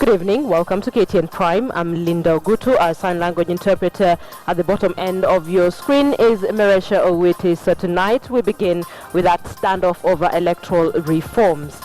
Good evening. Welcome to KTN Prime. I'm Linda Ogutu, our sign language interpreter. At the bottom end of your screen is Meresha Owiti. So tonight we begin with that standoff over electoral reforms.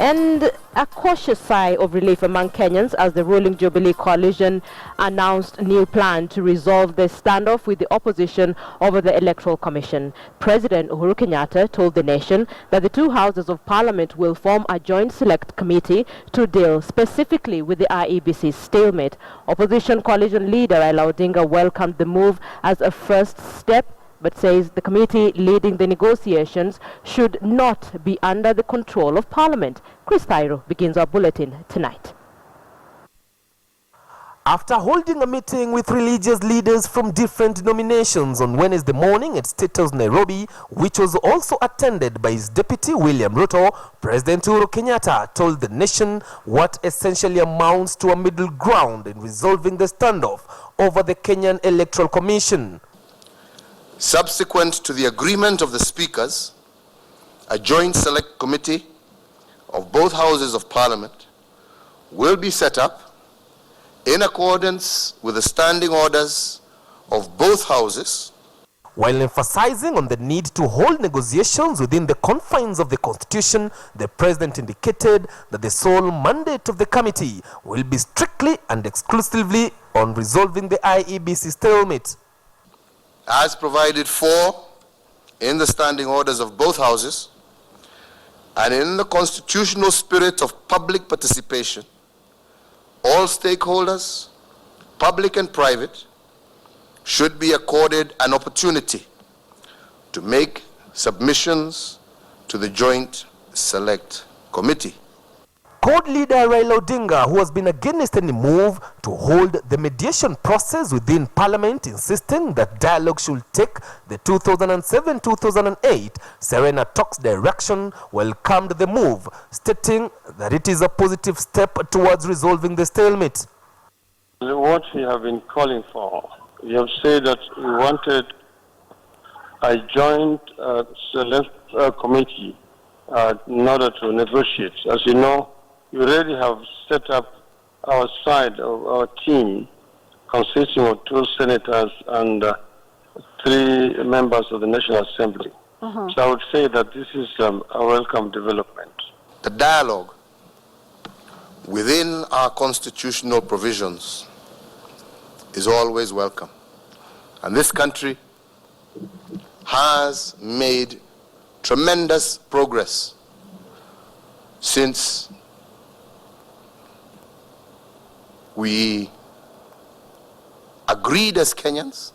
And a cautious sigh of relief among Kenyans as the ruling Jubilee coalition announced a new plan to resolve the standoff with the opposition over the Electoral Commission. President Uhuru Kenyatta told the nation that the two houses of parliament will form a joint select committee to deal specifically with the IEBC stalemate. Opposition coalition leader Raila Odinga welcomed the move as a first step, but says the committee leading the negotiations should not be under the control of Parliament. Chris Thairo begins our bulletin tonight. After holding a meeting with religious leaders from different denominations on Wednesday morning at State House, Nairobi, which was also attended by his deputy William Ruto, President Uhuru Kenyatta told the nation what essentially amounts to a middle ground in resolving the standoff over the Kenyan Electoral Commission. Subsequent to the agreement of the speakers, a joint select committee of both houses of parliament will be set up in accordance with the standing orders of both houses, while emphasizing on the need to hold negotiations within the confines of the Constitution. The President indicated that the sole mandate of the committee will be strictly and exclusively on resolving the IEBC stalemate. As provided for in the standing orders of both houses and in the constitutional spirit of public participation, all stakeholders, public and private, should be accorded an opportunity to make submissions to the Joint Select Committee. CORD leader Raila Odinga, who has been against any move to hold the mediation process within Parliament, insisting that dialogue should take the 2007-2008 Serena talks direction, welcomed the move, stating that it is a positive step towards resolving the stalemate. What we have been calling for, we have said that we wanted a joint select committee in order to negotiate. As you know, we already have set up our side of our team consisting of 2 senators and 3 members of the National Assembly. So I would say that this is a welcome development. The dialogue within our constitutional provisions is always welcome. And this country has made tremendous progress since we agreed as Kenyans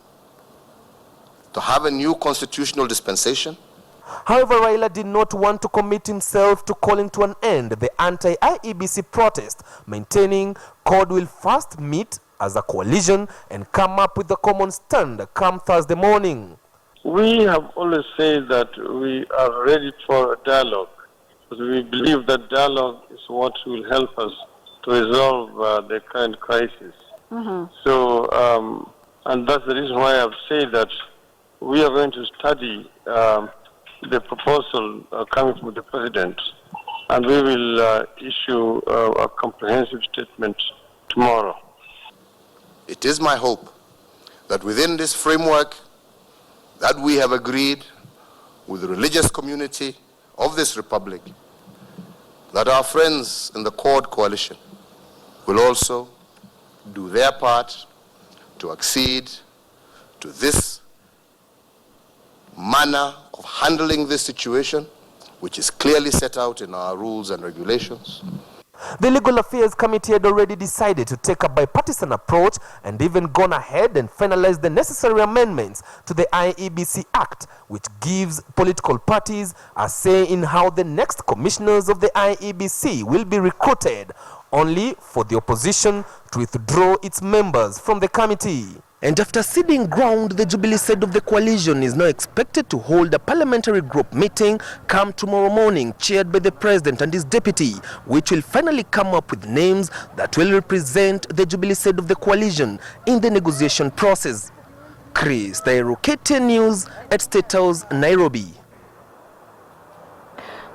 to have a new constitutional dispensation. However, Raila did not want to commit himself to calling to an end the anti-IEBC protest, maintaining CORD will first meet as a coalition and come up with a common stand come Thursday morning. We have always said that we are ready for a dialogue, because we believe that dialogue is what will help us to resolve the current crisis. So, and that's the reason why I've said that we are going to study the proposal coming from the President, and we will issue a comprehensive statement tomorrow. It is my hope that within this framework that we have agreed with the religious community of this republic, that our friends in the CORD coalition will also do their part to accede to this manner of handling this situation, which is clearly set out in our rules and regulations. The Legal Affairs Committee had already decided to take a bipartisan approach and even gone ahead and finalized the necessary amendments to the IEBC Act, which gives political parties a say in how the next commissioners of the IEBC will be recruited, only for the opposition to withdraw its members from the committee. And after ceding ground, the Jubilee side of the coalition is now expected to hold a parliamentary group meeting come tomorrow morning, chaired by the President and his deputy, which will finally come up with names that will represent the Jubilee side of the coalition in the negotiation process. Chris Thairo, KTN News at State House, Nairobi.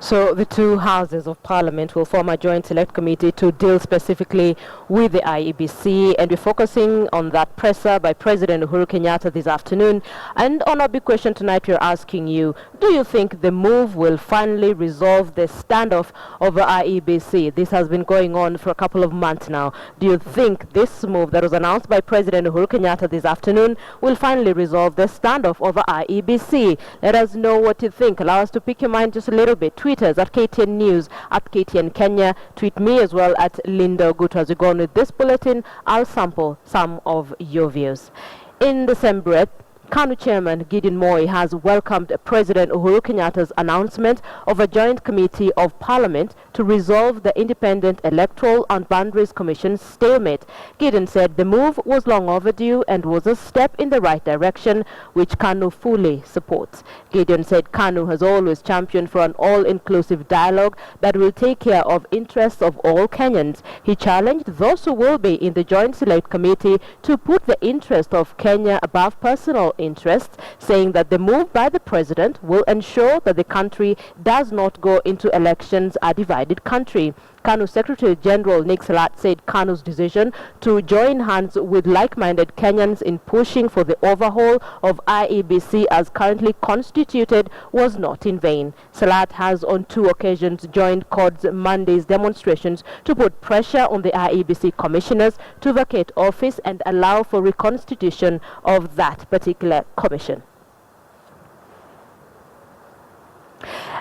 So the two houses of parliament will form a joint select committee to deal specifically with the IEBC, and we're focusing on that presser by President Uhuru Kenyatta this afternoon. And on our big question tonight, we're asking you, do you think the move will finally resolve the standoff over IEBC? This has been going on for a couple of months now. Do you think this move that was announced by President Uhuru Kenyatta this afternoon will finally resolve the standoff over IEBC? Let us know what you think. Allow us to pick your mind just a little bit. Tweet us at KTN News, at KTN Kenya. Tweet me as well at Linda Ogutu. As we go on with this bulletin, I'll sample some of your views. In the same breath, KANU Chairman Gideon Moi has welcomed President Uhuru Kenyatta's announcement of a joint committee of parliament to resolve the Independent Electoral and Boundaries Commission's stalemate. Gideon said the move was long overdue and was a step in the right direction, which KANU fully supports. Gideon said KANU has always championed for an all-inclusive dialogue that will take care of interests of all Kenyans. He challenged those who will be in the Joint Select Committee to put the interest of Kenya above personal interests, saying that the move by the president will ensure that the country does not go into elections a divided country. KANU Secretary General Nick Salat said KANU's decision to join hands with like-minded Kenyans in pushing for the overhaul of IEBC as currently constituted was not in vain. Salat has on 2 occasions joined CORD's Monday's demonstrations to put pressure on the IEBC commissioners to vacate office and allow for reconstitution of that particular commission.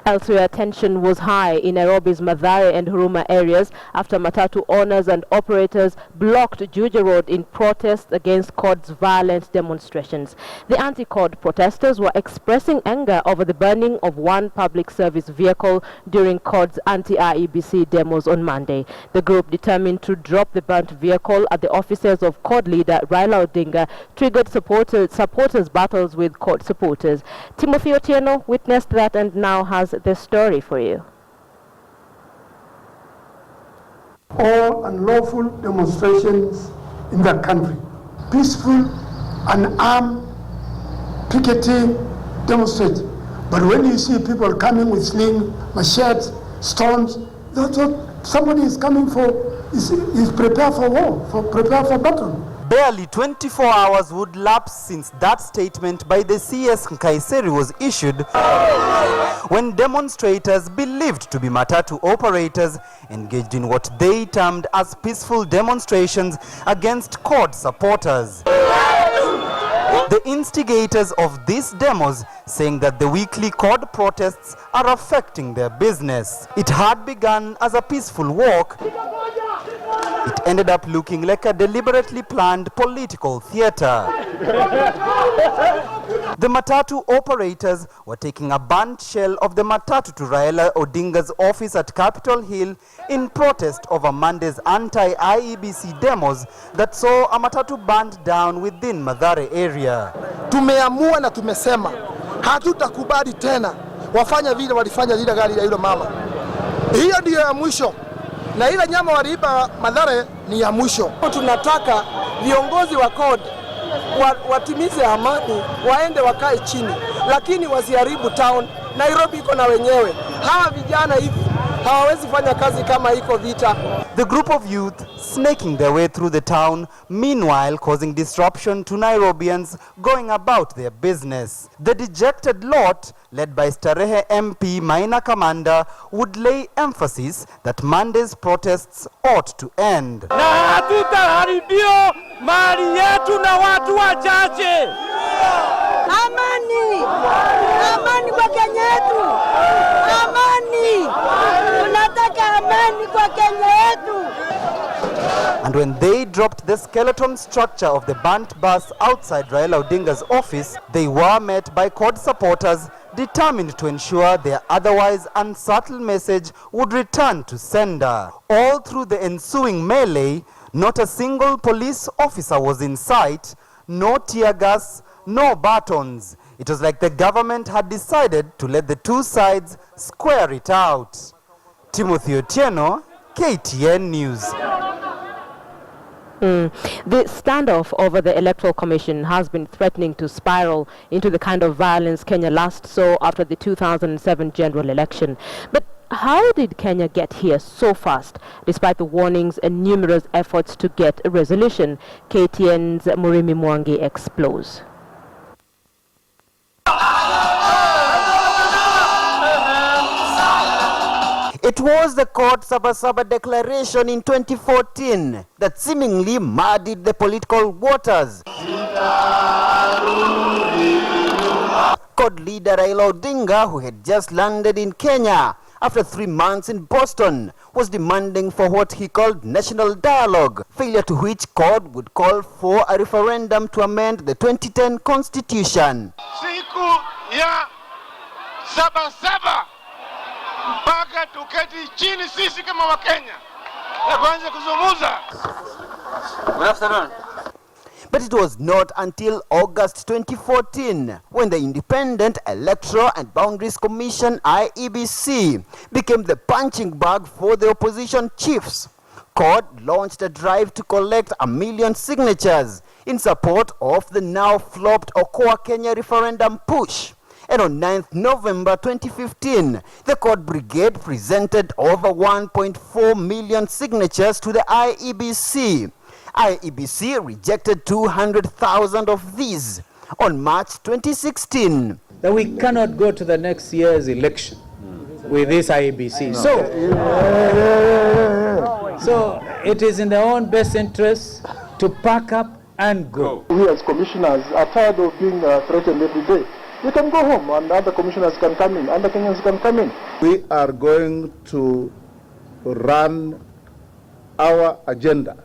Elsewhere, tension was high in Nairobi's Mathare and Huruma areas after matatu owners and operators blocked Juja Road in protest against CORD's violent demonstrations. The anti-CORD protesters were expressing anger over the burning of one public service vehicle during CORD's anti-IEBC demos on Monday. The group, determined to drop the burnt vehicle at the offices of CORD leader Raila Odinga, triggered supporters' battles with CORD supporters. Timothy Otieno witnessed that and now has the story for you. All unlawful demonstrations in the country, peaceful, unarmed, picketing, demonstrating. But when you see people coming with sling, machetes, stones, that's what somebody is coming for, is prepared for war, prepared for battle. Barely 24 hours would lapse since that statement by the CS Nkaiseri was issued when demonstrators believed to be matatu operators engaged in what they termed as peaceful demonstrations against CORD supporters. The instigators of these demos saying that the weekly CORD protests are affecting their business. It had begun as a peaceful walk. It ended up looking like a deliberately planned political theater. The matatu operators were taking a burnt shell of the matatu to Raila Odinga's office at Capitol Hill in protest over Monday's anti-IEBC demos that saw a matatu burned down within Mathare area. Tumeamua na tumesema hatutakubali tena wafanya vile walifanya lile gari ya yule mama. Hiyo ndio ya mwisho. Na ile nyama waliiba Mathare ni ya mwisho. Tunataka viongozi wa CORD watimize amani, waende wakae chini, lakini wasiharibu town. Nairobi iko na wenyewe. Hawa vijana hivi hawawezi fanya kazi kama iko vita. The group of youth snaking their way through the town, meanwhile causing disruption to Nairobians going about their business. The dejected lot, led by Starehe MP Maina Kamanda, would lay emphasis that Monday's protests ought to end. Na hatutaharibio mali yetu na watu wachache. Amani! Amani kwa Kenya yetu! Amani! Tunataka amani kwa Kenya yetu! And when they dropped the skeleton structure of the burnt bus outside Raila Odinga's office, they were met by CORD supporters determined to ensure their otherwise unsubtle message would return to sender. All through the ensuing melee, not a single police officer was in sight, no tear gas, no batons. It was like the government had decided to let the two sides square it out. Timothy Otieno, KTN News. The standoff over the Electoral Commission has been threatening to spiral into the kind of violence Kenya last saw after the 2007 general election. But how did Kenya get here so fast, despite the warnings and numerous efforts to get a resolution? KTN's Murimi Mwangi explores. It was the court Sabasaba declaration in 2014 that seemingly muddied the political waters. Court leader Raila Odinga, who had just landed in Kenya after 3 months in Boston, was demanding for what he called national dialogue, failure to which court would call for a referendum to amend the 2010 constitution. Siku ya Sabasaba mpaka tuketi chini sisi kama Wakenya na kuanza kuzungumza. Good afternoon. But it was not until August 2014 when the Independent Electoral and Boundaries Commission IEBC became the punching bag for the opposition chiefs. Court launched a drive to collect 1 million signatures in support of the now flopped Okoa Kenya referendum push. And on 9th November 2015, the court brigade presented over 1.4 million signatures to the IEBC. IEBC rejected 200,000 of these on March 2016. That we cannot go to the next year's election with this IEBC. So it is in their own best interest to pack up and go. We as commissioners are tired of being threatened every day. We can go home and other commissioners can come in, other Kenyans can come in. We are going to run our agenda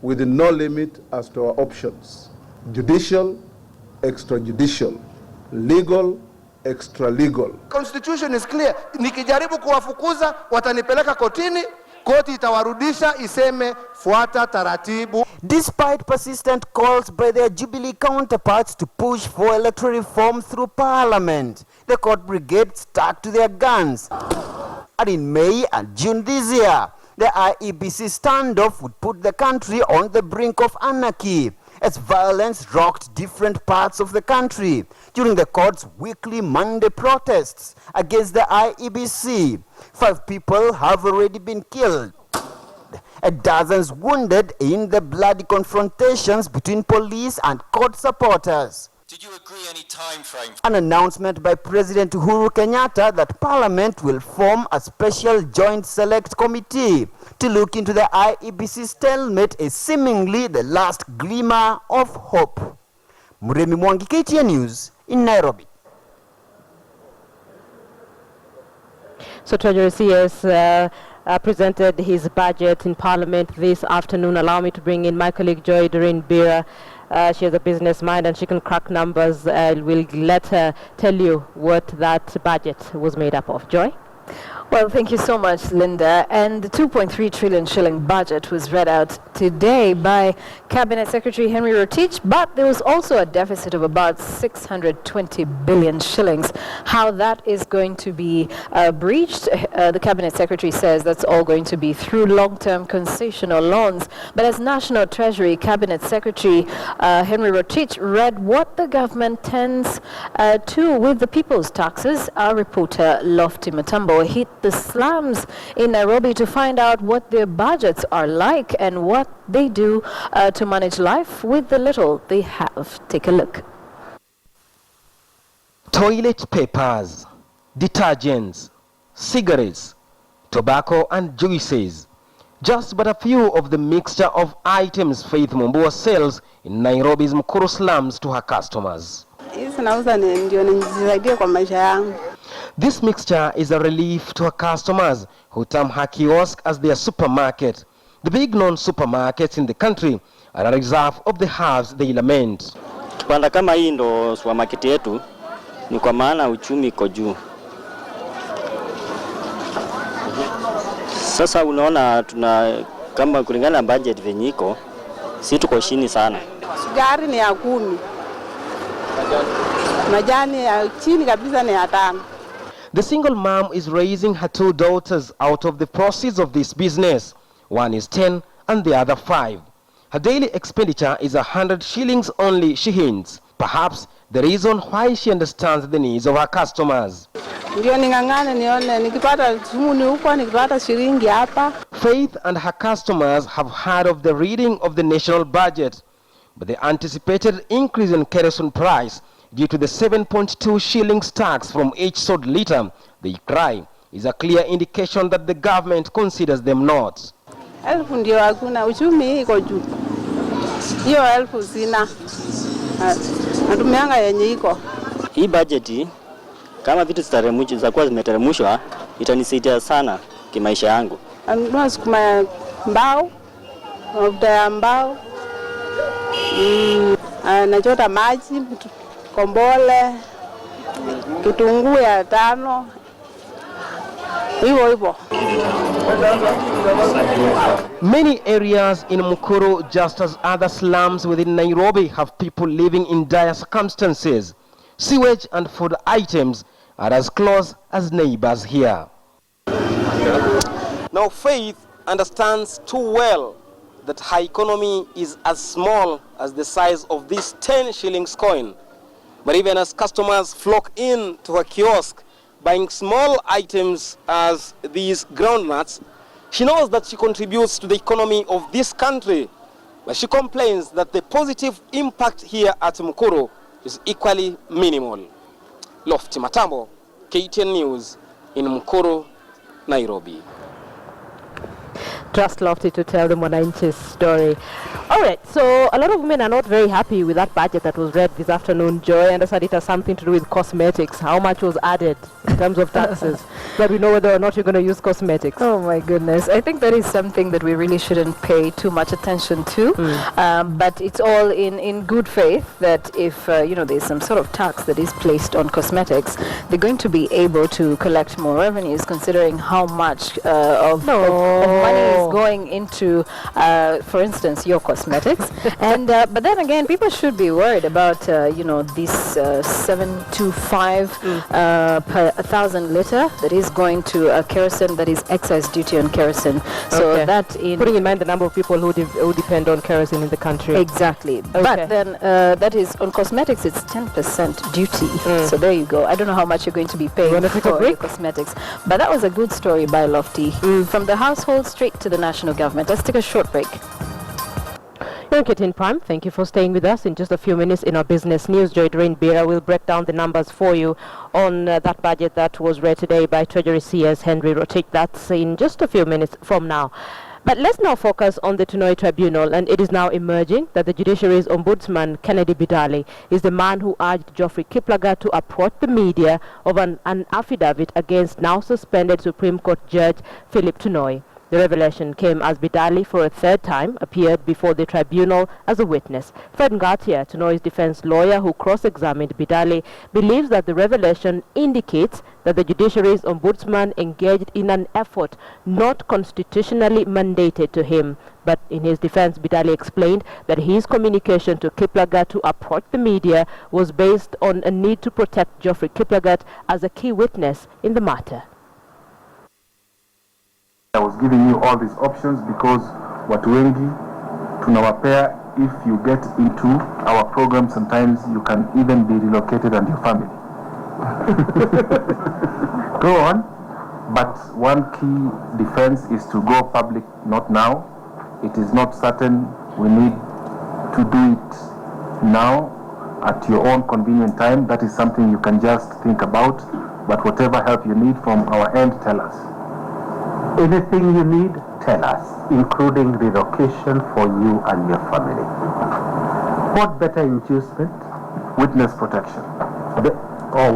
with no limit as to our options. Judicial, extrajudicial, legal, extra-legal. Constitution is clear. Nikijaribu kuwafukuza watanipeleka kotini, koti itawarudisha iseme fuata taratibu. Despite persistent calls by their Jubilee counterparts to push for electoral reform through parliament, the court brigade stuck to their guns. And in May and June this year, the IEBC standoff would put the country on the brink of anarchy as violence rocked different parts of the country during the court's weekly Monday protests against the IEBC. 5 people have already been killed, dozens wounded in the bloody confrontations between police and court supporters. Did you agree any time frame? An announcement by President Uhuru Kenyatta that Parliament will form a special joint select committee to look into the IEBC stalemate is seemingly the last glimmer of hope. Muremi Mwangi, KTN News in Nairobi. So Treasury CS presented his budget in Parliament this afternoon. Allow me to bring in my colleague Joy Doreen Bira. She has a business mind and she can crack numbers. We'll let her tell you what that budget was made up of. Joy? Well, thank you so much, Linda. And the 2.3 trillion shilling budget was read out today by Cabinet Secretary Henry Rotich, but there was also a deficit of about 620 billion shillings. How that is going to be breached, the Cabinet Secretary says that's all going to be through long-term concessional loans. But as National Treasury Cabinet Secretary Henry Rotich read what the government tends to with the people's taxes, our reporter Lofty Matambo hit the slums in Nairobi to find out what their budgets are like and what they do to manage life with the little they have. Take a look. Toilet papers, detergents, cigarettes, tobacco and juices. Just but a few of the mixture of items Faith Mumbua sells in Nairobi's Mkuru slums to her customers. This mixture is a relief to her customers who term her kiosk as their supermarket. The big known supermarkets in the country are a reserve of the halves they lament. Kupanda kama hii ndo supermarket yetu ni kwa maana uchumi iko juu. Sasa unaona tuna kama kulingana na budget venye iko si tuko chini sana. Sukari ni ya 10. Majani ya chini kabisa ni ya 5. The single mom is raising her 2 daughters out of the proceeds of this business. One is 10 and the other 5. Her daily expenditure is 100 shillings only, she hints. Perhaps the reason why she understands the needs of her customers. Faith and her customers have heard of the reading of the national budget, but the anticipated increase in kerosene price due to the 7.2 shillings tax from each sold litre, they cry, is a clear indication that the government considers them not. Hii budget kama vitu zitakuwa zimeteremshwa itanisaidia sana kimaisha yangu. Anunua sukuma mbao, mafuta ya mbao, nachota maji, kombole, kitunguu ya 5, hivyo. Many areas in Mukuru, just as other slums within Nairobi, have people living in dire circumstances. Sewage and food items are as close as neighbors here. Now Faith understands too well that her economy is as small as the size of this 10 shillings coin. But even as customers flock in to her kiosk, buying small items as these groundnuts, she knows that she contributes to the economy of this country. But she complains that the positive impact here at Mukuru is equally minimal. Lofty Matambo, KTN News in Mukuru, Nairobi. Trust Lofty to tell the Mwananchi's story. All right, so a lot of women are not very happy with that budget that was read this afternoon. Joy, I understand it has something to do with cosmetics. How much was added in terms of taxes? But we know whether or not you're going to use cosmetics. Oh my goodness. I think that is something that we really shouldn't pay too much attention to. But it's all in good faith that if, there's some sort of tax that is placed on cosmetics, they're going to be able to collect more revenues considering how much of money is going into, for instance, your cosmetics. And but then again, people should be worried about this 725 per 1,000 litre that is going to kerosene, that is excise duty on kerosene. So that putting in mind the number of people who depend on kerosene in the country. Exactly. Okay. But then that is on cosmetics, it's 10% duty. So there you go. I don't know how much you're going to be paying for your cosmetics. But that was a good story by Lofty. From the household straight to the national government. Let's take a short break. You're KTN Prime. Thank you for staying with us. In just a few minutes in our business news, Joy Doreen Bira will break down the numbers for you on that budget that was read today by Treasury CS Henry Rotich. That's in just a few minutes from now. But let's now focus on the Tonui tribunal, and it is now emerging that the judiciary's ombudsman, Kennedy Bidali, is the man who urged Geoffrey Kiplagat to approach the media of an affidavit against now suspended Supreme Court Judge Philip Tonui. The revelation came as Bidali, for a third time, appeared before the tribunal as a witness. Fred Ngatia, Tonui's defense lawyer who cross-examined Bidali, believes that the revelation indicates that the judiciary's ombudsman engaged in an effort not constitutionally mandated to him. But in his defense, Bidali explained that his communication to Kiplagat to approach the media was based on a need to protect Geoffrey Kiplagat as a key witness in the matter. I was giving you all these options because watu wengi tunawapea, if you get into our program, sometimes you can even be relocated and your family. Go on. But one key defense is to go public, not now. It is not certain. We need to do it now at your own convenient time. That is something you can just think about. But whatever help you need from our end, tell us. Anything you need, tell us, including relocation for you and your family. What better inducement? Witness protection.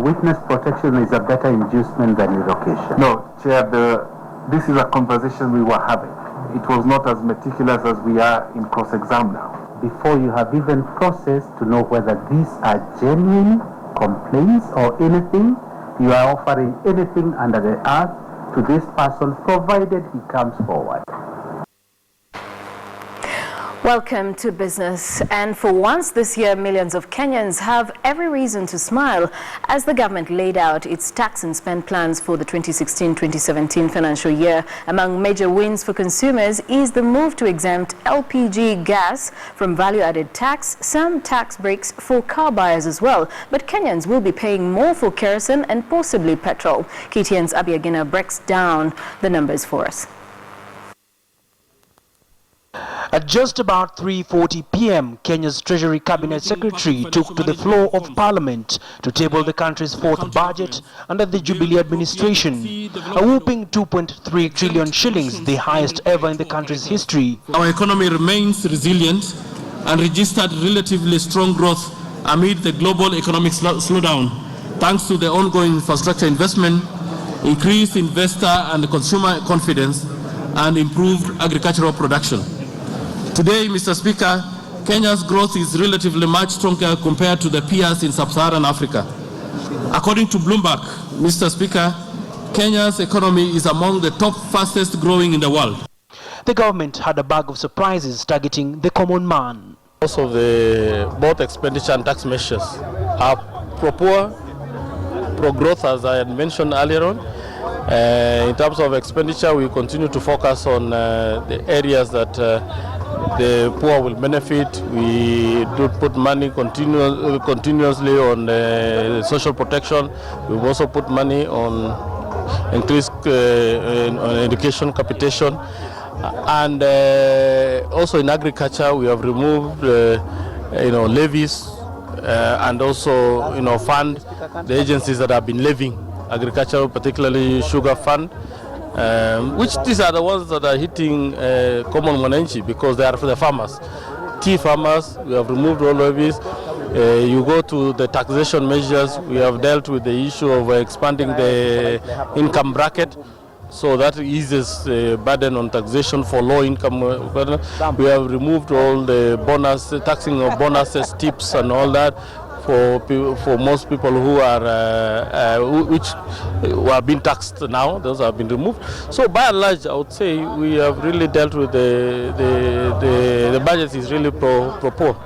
Witness protection is a better inducement than relocation. No, Chair, this is a conversation we were having. It was not as meticulous as we are in cross-exam now. Before you have even processed to know whether these are genuine complaints or anything, you are offering anything under the earth to this person, provided he comes forward. Welcome to Business. And for once this year, millions of Kenyans have every reason to smile as the government laid out its tax and spend plans for the 2016-2017 financial year. Among major wins for consumers is the move to exempt LPG gas from value-added tax, some tax breaks for car buyers as well. But Kenyans will be paying more for kerosene and possibly petrol. KTN's Abiagina breaks down the numbers for us. At just about 3:40 p.m., Kenya's Treasury Cabinet Secretary took to the floor of Parliament to table the country's fourth budget under the Jubilee administration, a whopping 2.3 trillion shillings, the highest ever in the country's history. Our economy remains resilient and registered relatively strong growth amid the global economic slowdown, thanks to the ongoing infrastructure investment, increased investor and consumer confidence, and improved agricultural production. Today, Mr. Speaker, Kenya's growth is relatively much stronger compared to the peers in sub-Saharan Africa. According to Bloomberg, Mr. Speaker, Kenya's economy is among the top fastest growing in the world. The government had a bag of surprises targeting the common man. Also, both expenditure and tax measures are pro-growth, as I had mentioned earlier on. In terms of expenditure, we continue to focus on the areas that the poor will benefit. We do put money continuously on social protection. We've also put money on increased on education capitation, and also in agriculture we have removed levies and also fund the agencies that have been levying agriculture, particularly sugar fund. Which these are the ones that are hitting common mwananchi because they are for the farmers. Tea farmers, we have removed all levies. You go to the taxation measures, we have dealt with the issue of expanding the income bracket, so that eases the burden on taxation for low income. We have removed all the taxing of bonuses, tips and all that for most people who are who are being taxed now. Those have been removed. So by and large, I would say we have really dealt with the budget is really pro-poor.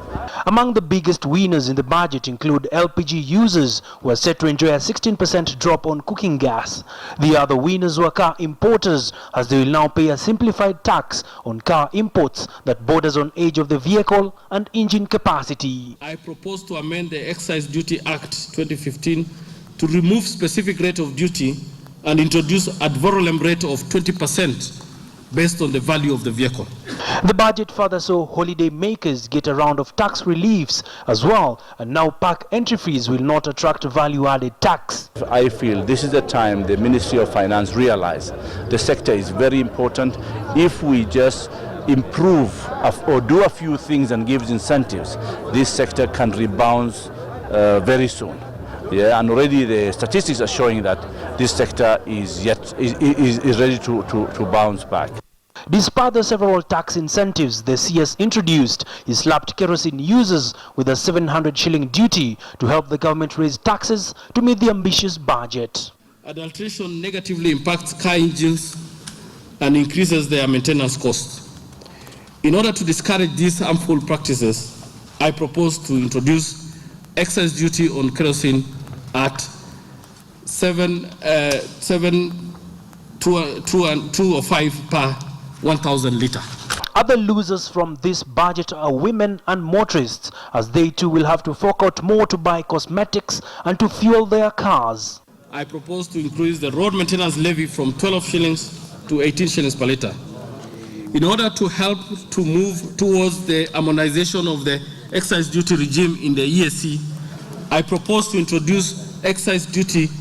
Among the biggest winners in the budget include LPG users, who are set to enjoy a 16% drop on cooking gas. The other winners were car importers, as they will now pay a simplified tax on car imports that borders on age of the vehicle and engine capacity. I propose to amend the Excise Duty Act 2015 to remove specific rate of duty and introduce ad valorem rate of 20% based on the value of the vehicle. The budget further saw holiday makers get a round of tax reliefs as well, and now park entry fees will not attract value-added tax. I feel this is the time the Ministry of Finance realize the sector is very important. If we just improve or do a few things and give incentives, this sector can rebound very soon. Yeah, and already the statistics are showing that this sector is ready to bounce back. Despite the several tax incentives the CS introduced, he slapped kerosene users with a 700 shilling duty to help the government raise taxes to meet the ambitious budget. Adulteration negatively impacts car engines and increases their maintenance costs. In order to discourage these harmful practices, I propose to introduce excise duty on kerosene at 2.05 per 1,000 litre. Other losers from this budget are women and motorists, as they too will have to fork out more to buy cosmetics and to fuel their cars. I propose to increase the road maintenance levy from 12 shillings to 18 shillings per litre. In order to help to move towards the harmonization of the excise duty regime in the EAC, I propose to introduce excise duty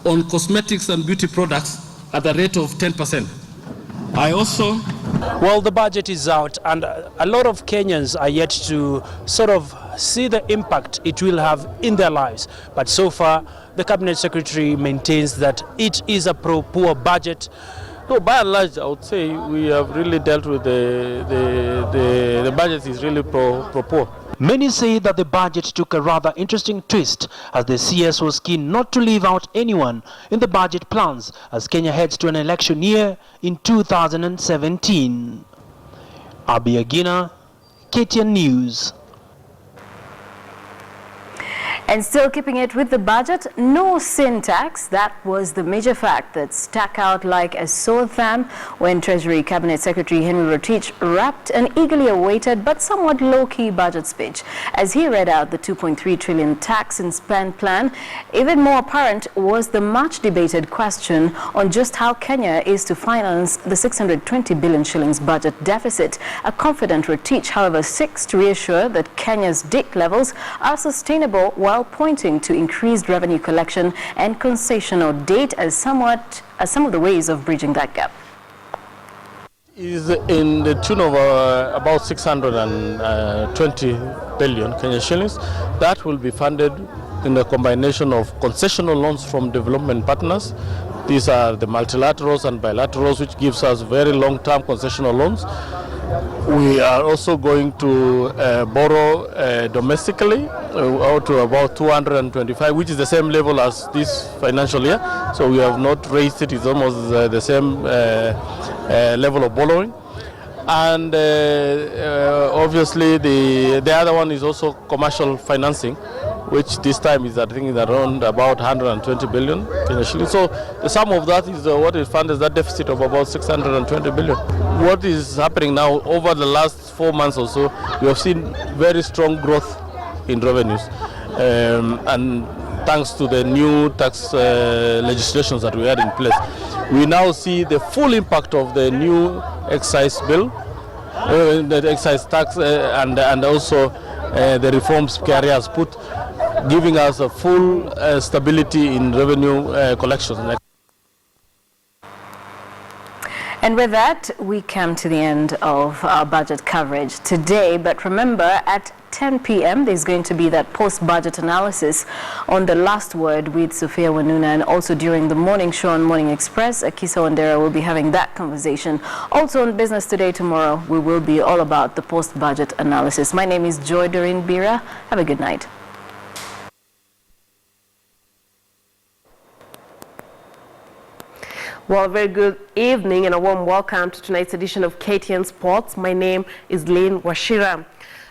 on cosmetics and beauty products at the rate of 10%. I also... Well, the budget is out and a lot of Kenyans are yet to sort of see the impact it will have in their lives. But so far, the Cabinet Secretary maintains that it is a pro-poor budget. So by and large, I would say we have really dealt with the budget is really pro-poor. Many say that the budget took a rather interesting twist, as the CS was keen not to leave out anyone in the budget plans as Kenya heads to an election year in 2017. Abiagina, KTN News. And still keeping it with the budget, no sin tax. That was the major fact that stuck out like a sore thumb when Treasury Cabinet Secretary Henry Rotich wrapped an eagerly awaited but somewhat low-key budget speech. As he read out the 2.3 trillion tax and spend plan, even more apparent was the much-debated question on just how Kenya is to finance the 620 billion shillings budget deficit. A confident Rotich, however, seeks to reassure that Kenya's debt levels are sustainable while pointing to increased revenue collection and concessional debt as some of the ways of bridging that gap. Is in the tune of about 620 billion Kenyan shillings. That will be funded in a combination of concessional loans from development partners. These are the multilaterals and bilaterals, which gives us very long-term concessional loans. We are also going to borrow domestically out to about 225, which is the same level as this financial year. So we have not raised it. It's almost the same level of borrowing. And obviously the other one is also commercial financing, which this time is, I think, around about 120 billion. So the sum of that is what is funded, that deficit of about 620 billion. What is happening now over the last 4 months or so, we have seen very strong growth in revenues. And thanks to the new tax legislations that we had in place, we now see the full impact of the new excise bill, the excise tax, and also the reforms KRA has put, giving us a full stability in revenue collections. And with that, we come to the end of our budget coverage today. But remember, at 10 p.m. there's going to be that post-budget analysis on the last word with Sophia Wanuna, and also during the morning show on Morning Express, Akisa Wandera will be having that conversation. Also on Business Today tomorrow, we will be all about the post-budget analysis. My name is Joy Doreen Bira. Have a good night. Well, very good evening and a warm welcome to tonight's edition of KTN Sports. My name is Lynn Washira.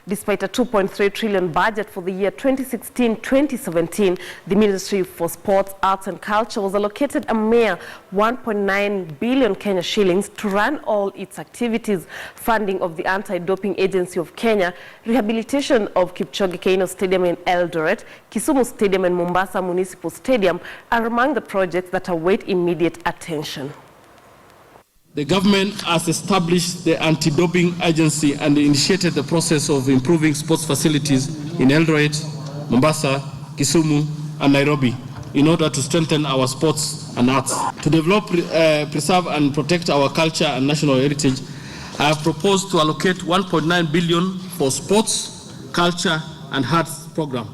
Despite a 2.3 trillion budget for the year 2016-2017, the Ministry for Sports, Arts and Culture was allocated a mere 1.9 billion Kenya shillings to run all its activities: funding of the Anti-Doping Agency of Kenya, rehabilitation of Kipchoge Keino Stadium in Eldoret, Kisumu Stadium and Mombasa Municipal Stadium are among the projects that await immediate attention. The government has established the Anti-Doping Agency and initiated the process of improving sports facilities in Eldoret, Mombasa, Kisumu, and Nairobi in order to strengthen our sports and arts. To develop, preserve, and protect our culture and national heritage, I have proposed to allocate 1.9 billion for sports, culture, and arts program.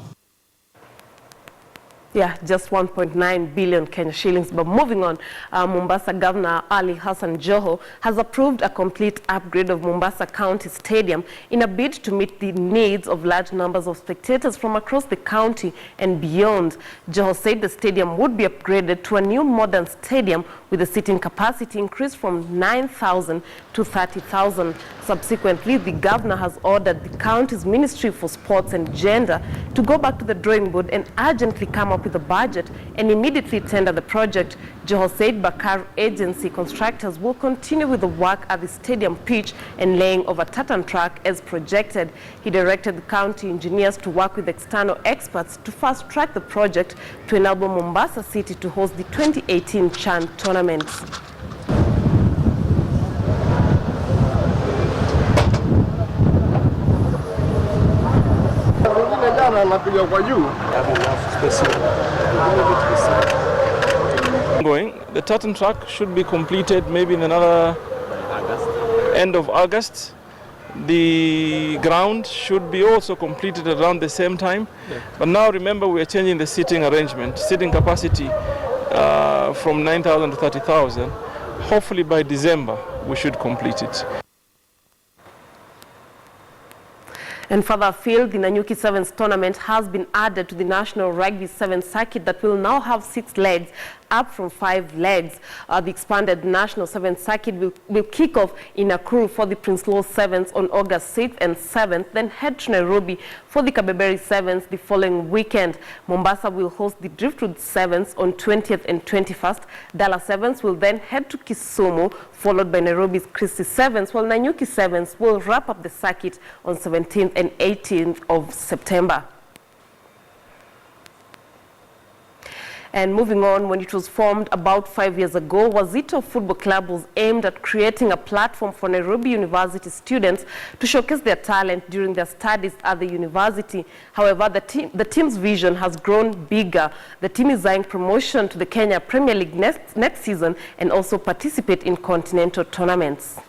Yeah, just 1.9 billion Kenya shillings. But moving on, Mombasa Governor Ali Hassan Joho has approved a complete upgrade of Mombasa County Stadium in a bid to meet the needs of large numbers of spectators from across the county and beyond. Joho said the stadium would be upgraded to a new modern stadium with the seating capacity increased from 9,000 to 30,000. Subsequently, the governor has ordered the county's Ministry for Sports and Gender to go back to the drawing board and urgently come up with a budget and immediately tender the project. Joho said Bakar Agency contractors will continue with the work at the stadium pitch and laying of a tartan track as projected. He directed the county engineers to work with external experts to fast-track the project to enable Mombasa City to host the 2018 Chan tournament. The tartan track should be completed maybe in another end of August. The ground should be also completed around the same time. Yeah. But now remember, we are changing the seating arrangement, seating capacity from 9,000 to 30,000. Hopefully by December we should complete it. And further afield, the Nanyuki Sevens tournament has been added to the National Rugby Sevens circuit that will now have 6 legs up from 5 legs. The expanded National 7th Circuit will kick off in Nakuru for the Prince Law 7s on August 6th and 7th, then head to Nairobi for the Kabeberi 7s the following weekend. Mombasa will host the Driftwood 7s on 20th and 21st. Dallas 7s will then head to Kisumu, followed by Nairobi's Christie 7s, while Nanyuki 7s will wrap up the circuit on 17th and 18th of September. And moving on, when it was formed about 5 years ago, Wazito Football Club was aimed at creating a platform for Nairobi University students to showcase their talent during their studies at the university. However, the team's vision has grown bigger. The team is eyeing promotion to the Kenya Premier League next season and also participate in continental tournaments.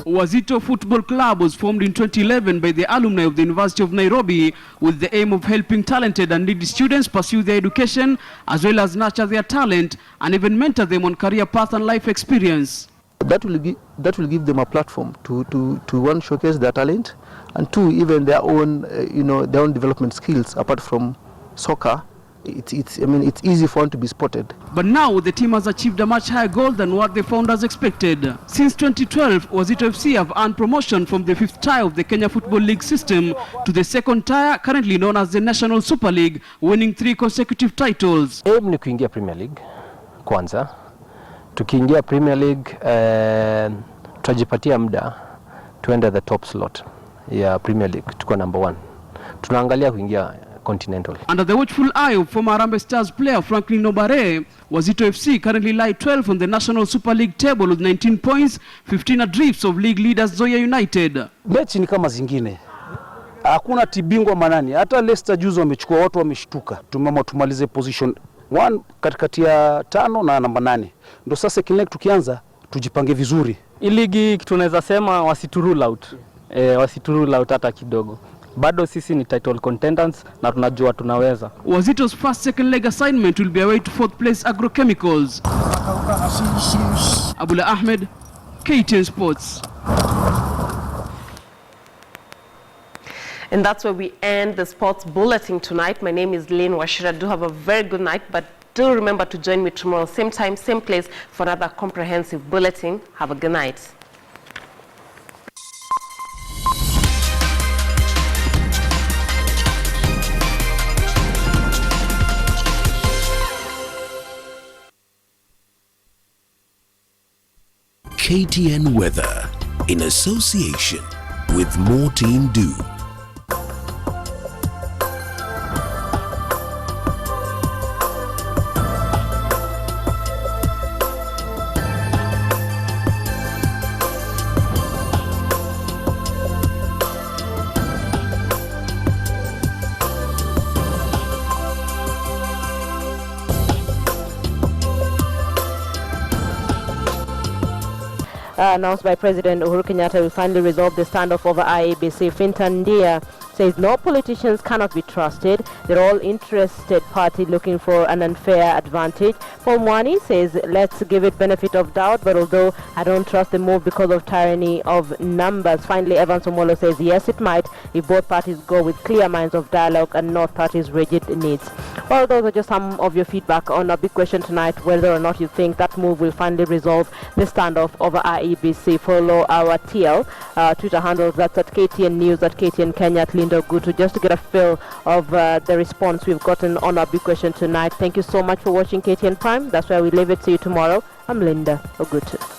Wazito Football Club was formed in 2011 by the alumni of the University of Nairobi with the aim of helping talented and needy students pursue their education as well as nurture their talent and even mentor them on career path and life experience. That will give them a platform to one, showcase their talent, and two, even their own their own development skills apart from soccer. It's easy for one to be spotted. But now the team has achieved a much higher goal than what the founders expected. Since 2012, Wazito FC have earned promotion from the 5th tier of the Kenya Football League system to the 2nd tier, currently known as the National Super League, winning 3 consecutive titles. Aim ni kuingia Premier League kwanza. Tukiingia Premier League tutajipatia muda tuende the top slot ya Premier League, tuko number 1. Tunaangalia kuingia continental. Under the watchful eye of former Harambee Stars player Franklin Nobare, Wazito FC currently lie 12th on the National Super League table with 19 points, 15 adrifts of league leaders Zoya United. Mechi ni kama zingine. Hakuna tibingwa manani. Hata Leicester juzi wamechukua, watu wameshtuka. Tumama tumalize position 1 katikati ya 5 na namba 8. Ndio sasa kile tukianza tujipange vizuri. Hii ligi tunaweza sema wasiturule out. Wasiturule out hata kidogo. Bado sisi ni title contenders na tunajua tunaweza. Wazito's first second leg assignment will be away to 4th place Agrochemicals. Abula Ahmed, KTN Sports. And that's where we end the sports bulletin tonight. My name is Lynn Washira. Do have a very good night, but do remember to join me tomorrow, same time, same place, for another comprehensive bulletin. Have a good night. KTN Weather in association with More Team Do. Announced by President Uhuru Kenyatta will finally resolve the standoff over IEBC. Fintan Ndia says no politicians cannot be trusted. They're all interested party looking for an unfair advantage. Paul Mwani says let's give it benefit of doubt, but although I don't trust the move because of tyranny of numbers. Finally, Evans Omolo says yes, it might if both parties go with clear minds of dialogue and not parties' rigid needs. Well, those are just some of your feedback on our big question tonight, whether or not you think that move will finally resolve the standoff over IEBC. Follow our TL Twitter handles, that's at KTN News, at KTN Kenya, at Linda Ogutu, just to get a feel of the response we've gotten on our big question tonight. Thank you so much for watching KTN Prime. That's where we leave it. See you tomorrow. I'm Linda Ogutu.